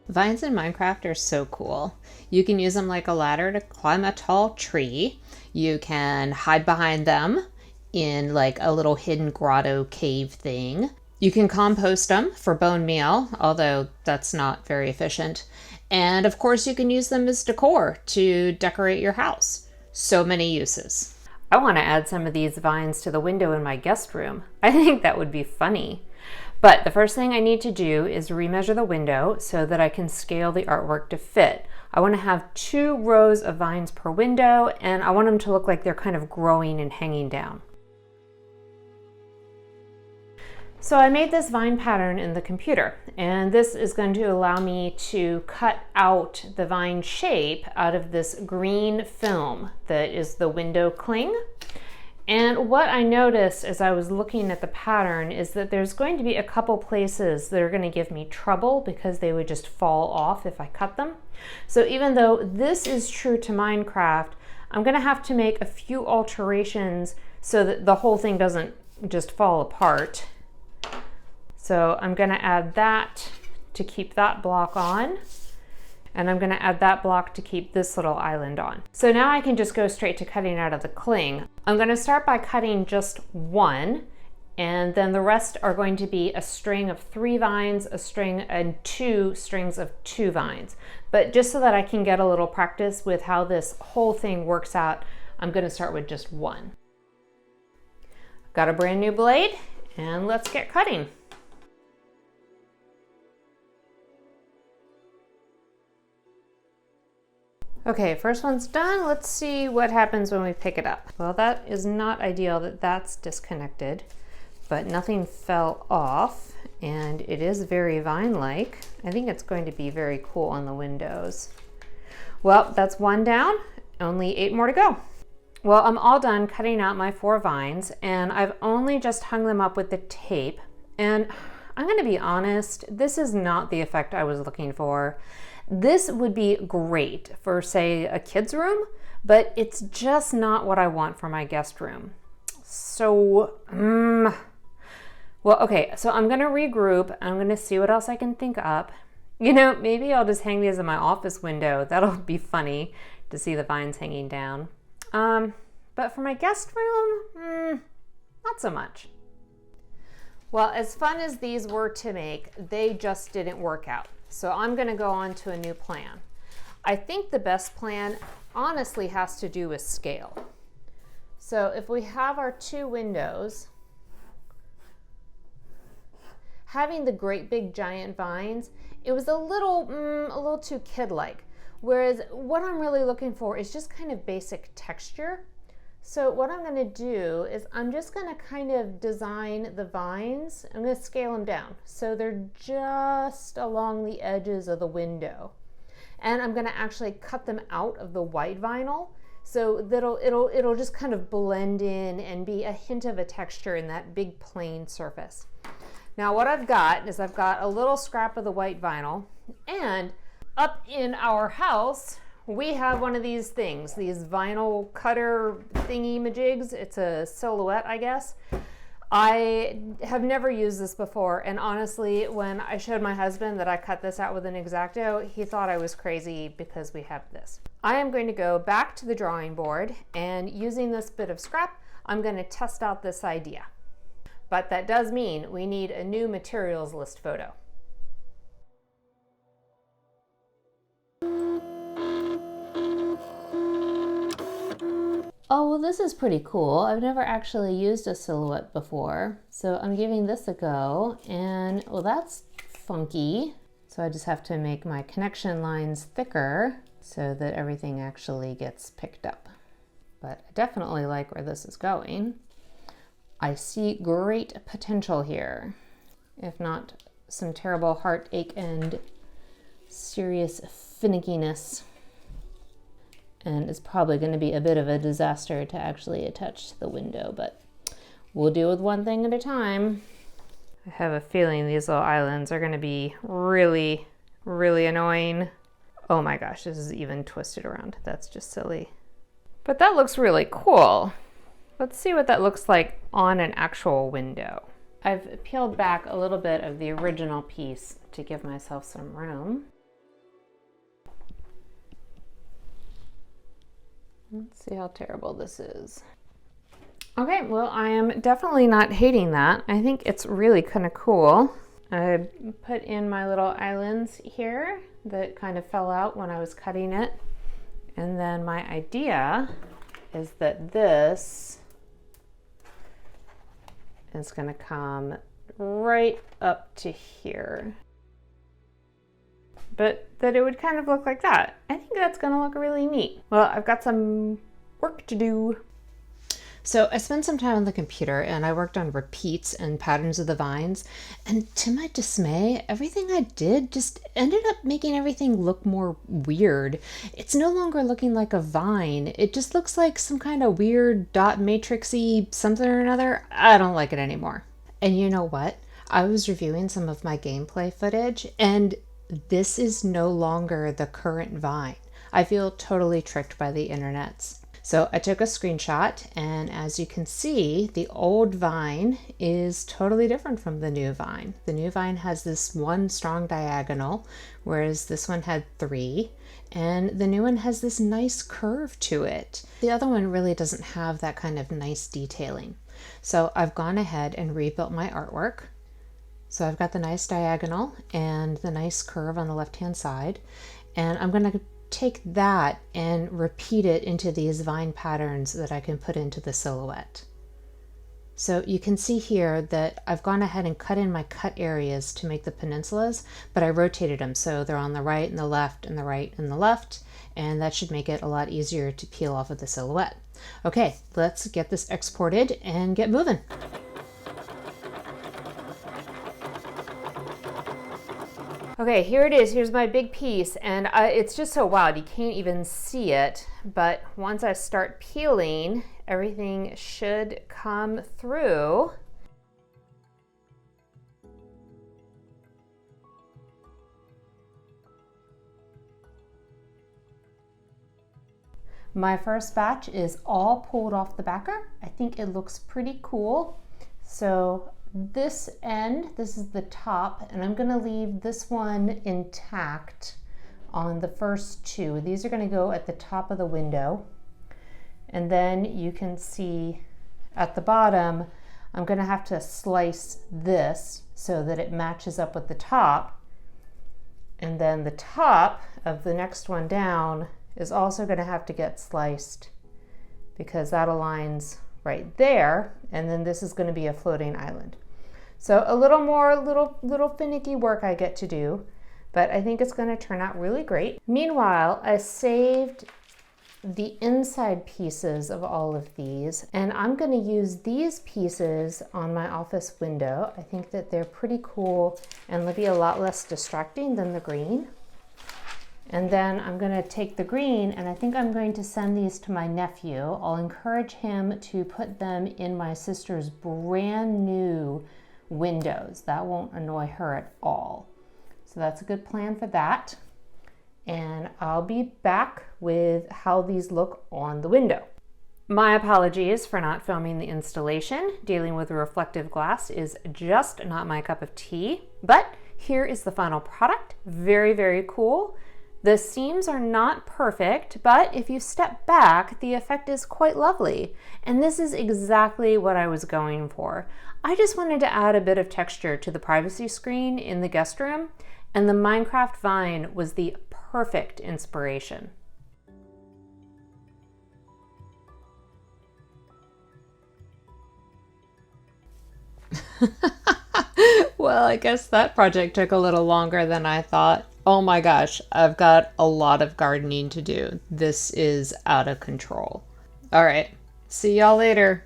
Vines in Minecraft are so cool. You can use them like a ladder to climb a tall tree. You can hide behind them in like a little hidden grotto cave thing. You can compost them for bone meal, although that's not very efficient. And of course, you can use them as decor to decorate your house. So many uses. I want to add some of these vines to the window in my guest room. I think that would be funny. But the first thing I need to do is remeasure the window so that I can scale the artwork to fit. I want to have 2 rows of vines per window, and I want them to look like they're kind of growing and hanging down. So I made this vine pattern in the computer, and this is going to allow me to cut out the vine shape out of this green film that is the window cling. And what I noticed as I was looking at the pattern is that there's going to be a couple places that are going to give me trouble because they would just fall off if I cut them. So even though this is true to Minecraft, I'm going to have to make a few alterations so that the whole thing doesn't just fall apart. So I'm going to add that to keep that block on. And I'm going to add that block to keep this little island on. So now I can just go straight to cutting out of the cling. I'm going to start by cutting just 1, and then the rest are going to be a string of 3 vines, a string, and 2 strings of 2 vines. But just so that I can get a little practice with how this whole thing works out, I'm going to start with just 1. Got a brand new blade, and let's get cutting. Okay, first one's done. Let's see what happens when we pick it up. Well, that is not ideal that that's disconnected, but nothing fell off, and it is very vine-like. I think it's going to be very cool on the windows. Well, that's 1 down, only 8 more to go. Well, I'm all done cutting out my 4 vines, and I've only just hung them up with the tape, and I'm gonna be honest, this is not the effect I was looking for. This would be great for, say, a kid's room, but it's just not what I want for my guest room. So, well, okay, so I'm gonna regroup. I'm gonna see what else I can think up. You know, maybe I'll just hang these in my office window. That'll be funny to see the vines hanging down. But for my guest room, not so much. Well, as fun as these were to make, they just didn't work out. So I'm going to go on to a new plan. I think the best plan honestly has to do with scale. So if we have our 2 windows, having the great big giant vines, it was a little too kid-like. Whereas what I'm really looking for is just kind of basic texture. So what I'm going to do is I'm just going to kind of design the vines. I'm going to scale them down so they're just along the edges of the window. And I'm going to actually cut them out of the white vinyl so that it'll just kind of blend in and be a hint of a texture in that big plain surface. Now what I've got is I've got a little scrap of the white vinyl, and up in our house we have one of these things, these vinyl cutter thingy-majigs. It's a silhouette, I guess. I have never used this before, and honestly, when I showed my husband that I cut this out with an X-Acto, he thought I was crazy because we have this. I am going to go back to the drawing board, and using this bit of scrap, I'm going to test out this idea. But that does mean we need a new materials list photo. Oh, well, this is pretty cool. I've never actually used a silhouette before, so I'm giving this a go, and well, that's funky. So I just have to make my connection lines thicker so that everything actually gets picked up. But I definitely like where this is going. I see great potential here, if not some terrible heartache and serious finickiness. And it's probably going to be a bit of a disaster to actually attach the window, but we'll deal with one thing at a time. I have a feeling these little islands are going to be really, really annoying. Oh my gosh, this is even twisted around. That's just silly. But that looks really cool. Let's see what that looks like on an actual window. I've peeled back a little bit of the original piece to give myself some room. Let's see how terrible this is. Okay, well, I am definitely not hating that. I think it's really kind of cool. I put in my little islands here that kind of fell out when I was cutting it. And then my idea is that this is going to come right up to here. But that it would kind of look like that. I think that's going to look really neat. Well, I've got some work to do. So I spent some time on the computer and I worked on repeats and patterns of the vines. And to my dismay, everything I did just ended up making everything look more weird. It's no longer looking like a vine. It just looks like some kind of weird dot matrixy something or another. I don't like it anymore. And you know what? I was reviewing some of my gameplay footage and this is no longer the current vine. I feel totally tricked by the internets. So I took a screenshot and as you can see, the old vine is totally different from the new vine. The new vine has this one strong diagonal, whereas this one had 3. And the new one has this nice curve to it. The other one really doesn't have that kind of nice detailing. So I've gone ahead and rebuilt my artwork. So I've got the nice diagonal and the nice curve on the left-hand side. And I'm going to take that and repeat it into these vine patterns that I can put into the silhouette. So you can see here that I've gone ahead and cut in my cut areas to make the peninsulas, but I rotated them so they're on the right and the left and the right and the left, and that should make it a lot easier to peel off of the silhouette. Okay, let's get this exported and get moving. Okay, here it is. Here's my big piece, and it's just so wild. You can't even see it, but once I start peeling, everything should come through. My first batch is all pulled off the backer. I think it looks pretty cool. So this end, this is the top, and I'm going to leave this one intact on the first 2. These are going to go at the top of the window. And then you can see at the bottom, I'm going to have to slice this so that it matches up with the top. And then the top of the next one down is also going to have to get sliced because that aligns right there, and then this is going to be a floating island. So a little more little finicky work I get to do, but I think it's going to turn out really great. Meanwhile, I saved the inside pieces of all of these, and I'm going to use these pieces on my office window. I think that they're pretty cool and they'll be a lot less distracting than the green. And then I'm going to take the green and I think I'm going to send these to my nephew. I'll encourage him to put them in my sister's brand new windows. That won't annoy her at all. So that's a good plan for that. And I'll be back with how these look on the window. My apologies for not filming the installation. Dealing with reflective glass is just not my cup of tea. But here is the final product. Very, very cool. The seams are not perfect, but if you step back, the effect is quite lovely. And this is exactly what I was going for. I just wanted to add a bit of texture to the privacy screen in the guest room, and the Minecraft vine was the perfect inspiration. Well, I guess that project took a little longer than I thought. Oh my gosh, I've got a lot of gardening to do. This is out of control. All right, see y'all later.